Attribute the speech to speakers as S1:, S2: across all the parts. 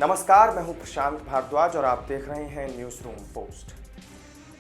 S1: नमस्कार, मैं हूं प्रशांत भारद्वाज और आप देख रहे हैं news room post.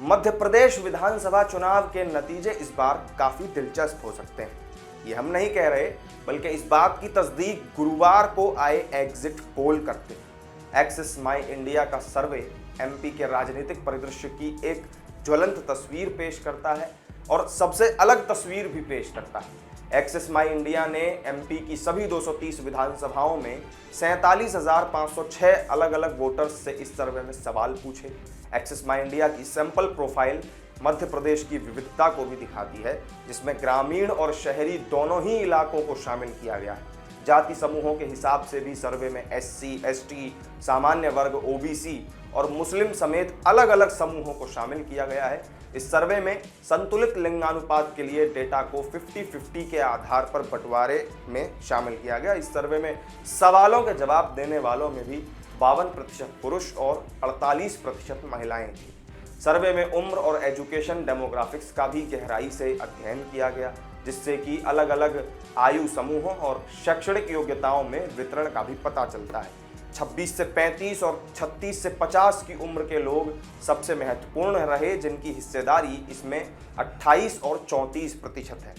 S1: Madhya Pradesh विधानसभा चुनाव के नतीजे इस बार काफी दिलचस्प हो सकते हैं। ये हम नहीं कह रहे, बल्कि इस बात की तस्दीक गुरुवार को आए एग्जिट पोल करते हैं। एक्सिस माई इंडिया का सर्वे एमपी के राजनीतिक परिदृश्य की एक ज्वलंत तस्वीर पेश करता है और सबसे अलग तस्वीर भी पेश करता है। एक्सिस माई इंडिया ने एमपी की सभी 230 विधानसभाओं में 47,506 अलग अलग वोटर्स से इस सर्वे में सवाल पूछे। एक्सिस माई इंडिया की सैंपल प्रोफाइल मध्य प्रदेश की विविधता को भी दिखाती है, जिसमें ग्रामीण और शहरी दोनों ही इलाकों को शामिल किया गया है। जाति समूहों के हिसाब से भी सर्वे में एससी, एसटी, सामान्य वर्ग, ओबीसी और मुस्लिम समेत अलग अलग समूहों को शामिल किया गया है। इस सर्वे में संतुलित लिंगानुपात के लिए डेटा को 50-50 के आधार पर बंटवारे में शामिल किया गया। इस सर्वे में सवालों के जवाब देने वालों में भी 52% पुरुष और 48% महिलाएं थी। सर्वे में उम्र और एजुकेशन डेमोग्राफिक्स का भी गहराई से अध्ययन किया गया, जिससे कि अलग अलग आयु समूहों और शैक्षणिक योग्यताओं में वितरण का भी पता चलता है। 26 से 35 और 36 से 50 की उम्र के लोग सबसे महत्वपूर्ण रहे, जिनकी हिस्सेदारी इसमें 28 और 34% है।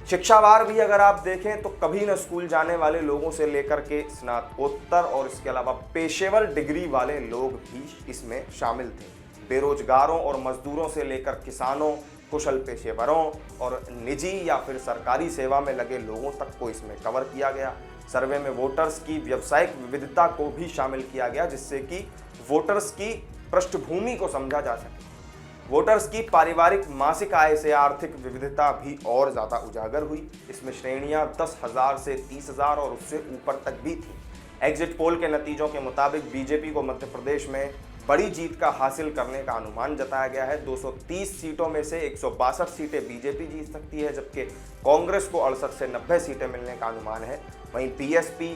S1: शिक्षावार भी अगर आप देखें तो कभी न स्कूल जाने वाले लोगों से लेकर के स्नातकोत्तर और इसके अलावा पेशेवर डिग्री वाले लोग भी इसमें शामिल थे। बेरोजगारों और मजदूरों से लेकर किसानों, कुशल पेशेवरों और निजी या फिर सरकारी सेवा में लगे लोगों तक को इसमें कवर किया गया। सर्वे में वोटर्स की व्यावसायिक विविधता को भी शामिल किया गया, जिससे कि वोटर्स की पृष्ठभूमि को समझा जा सके। वोटर्स की पारिवारिक मासिक आय से आर्थिक विविधता भी और ज़्यादा उजागर हुई। इसमें श्रेणियां 10,000 से 30,000 और उससे ऊपर तक भी थी। एग्जिट पोल के नतीजों के मुताबिक बीजेपी को मध्य प्रदेश में बड़ी जीत का हासिल करने का अनुमान जताया गया है। 230 सीटों में से 162 सीटें बीजेपी जीत सकती है, जबकि कांग्रेस को 68 से 90 सीटें मिलने का अनुमान है। वहीं बीएसपी,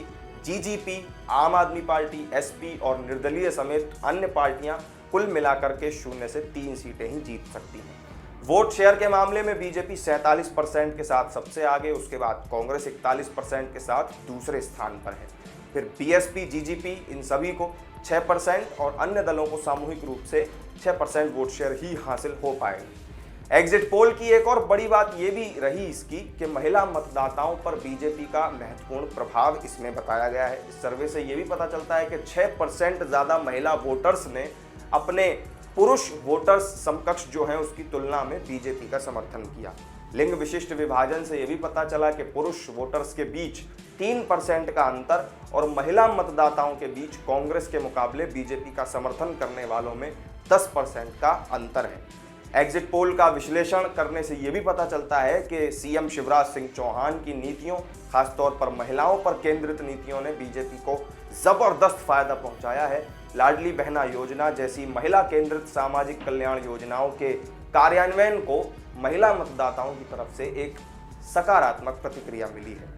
S1: जीजीपी, आम आदमी पार्टी, एसपी और निर्दलीय समेत अन्य पार्टियां कुल मिलाकर के 0 से 3 सीटें ही जीत सकती हैं। वोट शेयर के मामले में बीजेपी 47% के साथ सबसे आगे, उसके बाद कांग्रेस 41% के साथ दूसरे स्थान पर है। फिर बीएसपी, जीजीपी इन सभी को 6% और अन्य दलों को सामूहिक रूप से 6% वोट शेयर ही हासिल हो पाएगा। एग्जिट पोल की एक और बड़ी बात यह भी रही इसकी कि महिला मतदाताओं पर बीजेपी का महत्वपूर्ण प्रभाव इसमें बताया गया है। इस सर्वे से यह भी पता चलता है कि 6% ज़्यादा महिला वोटर्स ने अपने पुरुष वोटर्स समकक्ष जो हैं उसकी तुलना में बीजेपी का समर्थन किया। लिंग विशिष्ट विभाजन से यह भी पता चला कि पुरुष वोटर्स के बीच 3% का अंतर और महिला मतदाताओं के बीच कांग्रेस के मुकाबले बीजेपी का समर्थन करने वालों में 10% का अंतर है। एग्जिट पोल का विश्लेषण करने से यह भी पता चलता है कि सीएम शिवराज सिंह चौहान की नीतियों, खासतौर पर महिलाओं पर केंद्रित नीतियों ने बीजेपी को जबरदस्त फायदा पहुंचाया है। लाडली बहना योजना जैसी महिला केंद्रित सामाजिक कल्याण योजनाओं के कार्यान्वयन को महिला मतदाताओं की तरफ से एक सकारात्मक प्रतिक्रिया मिली है।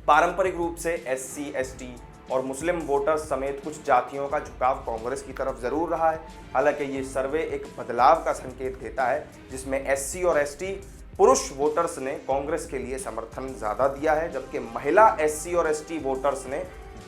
S1: पारंपरिक रूप से एससी, एसटी और मुस्लिम वोटर्स समेत कुछ जातियों का झुकाव कांग्रेस की तरफ जरूर रहा है। हालांकि ये सर्वे एक बदलाव का संकेत देता है, जिसमें एससी और एसटी पुरुष वोटर्स ने कांग्रेस के लिए समर्थन ज्यादा दिया है, जबकि महिला एससी और एसटी वोटर्स ने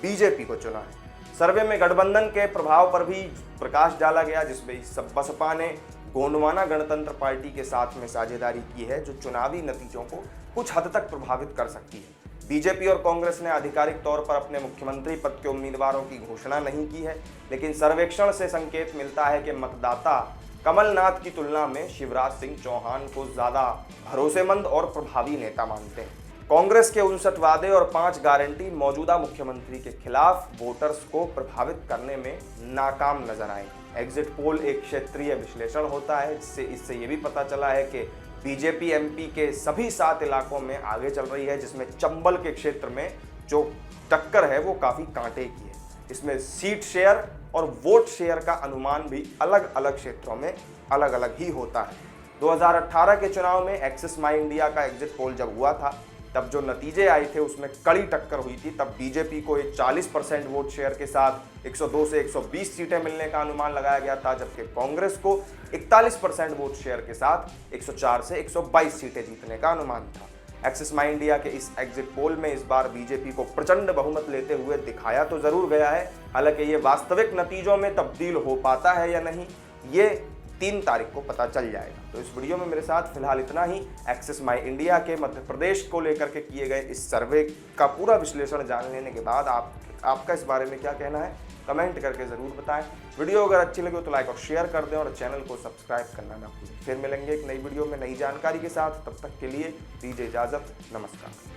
S1: बीजेपी को चुना है। सर्वे में गठबंधन के प्रभाव पर भी प्रकाश डाला गया, जिसमें बसपा ने गोंडवाना गणतंत्र पार्टी के साथ में साझेदारी की है, जो चुनावी नतीजों को कुछ हद तक प्रभावित कर सकती है। बीजेपी और कांग्रेस ने आधिकारिक तौर पर अपने मुख्यमंत्री पद के उम्मीदवारों की घोषणा नहीं की है, लेकिन सर्वेक्षण से संकेत मिलता है कि मतदाता कमलनाथ की तुलना में शिवराज सिंह चौहान को ज्यादा भरोसेमंद और प्रभावी नेता मानते हैं। कांग्रेस के 59 वादे और 5 गारंटी मौजूदा मुख्यमंत्री के खिलाफ वोटर्स को प्रभावित करने में नाकाम नजर आए। एग्जिट पोल एक क्षेत्रीय विश्लेषण होता है, जिससे इससे यह भी पता चला है कि बीजेपी एमपी के सभी 7 इलाकों में आगे चल रही है, जिसमें चंबल के क्षेत्र में जो टक्कर है वो काफी कांटे की है। इसमें सीट शेयर और वोट शेयर का अनुमान भी अलग अलग क्षेत्रों में अलग अलग ही होता है। 2018 के चुनाव में एक्सिस माई इंडिया का एग्जिट पोल जब हुआ था, तब जो नतीजे आए थे उसमें कड़ी टक्कर हुई थी। तब बीजेपी को एक 40% वोट शेयर के साथ 102 से 120 सीटें मिलने का अनुमान लगाया गया था, जबकि कांग्रेस को 41% वोट शेयर के साथ 104 से 122 सीटें जीतने का अनुमान था। एक्सिस माई इंडिया के इस एग्जिट पोल में इस बार बीजेपी को प्रचंड बहुमत लेते हुए दिखाया तो जरूर गया है, हालांकि ये वास्तविक नतीजों में तब्दील हो पाता है या नहीं, ये 3 तारीख को पता चल जाएगा। तो इस वीडियो में मेरे साथ फिलहाल इतना ही। एक्सिस माई इंडिया के मध्य प्रदेश को लेकर के किए गए इस सर्वे का पूरा विश्लेषण जान लेने के बाद आपका इस बारे में क्या कहना है, कमेंट करके ज़रूर बताएं। वीडियो अगर अच्छी लगे तो लाइक और शेयर कर दें और चैनल को सब्सक्राइब करना ना भूलें। फिर मिलेंगे एक नई वीडियो में नई जानकारी के साथ, तब तक के लिए दीजिए इजाज़त, नमस्कार।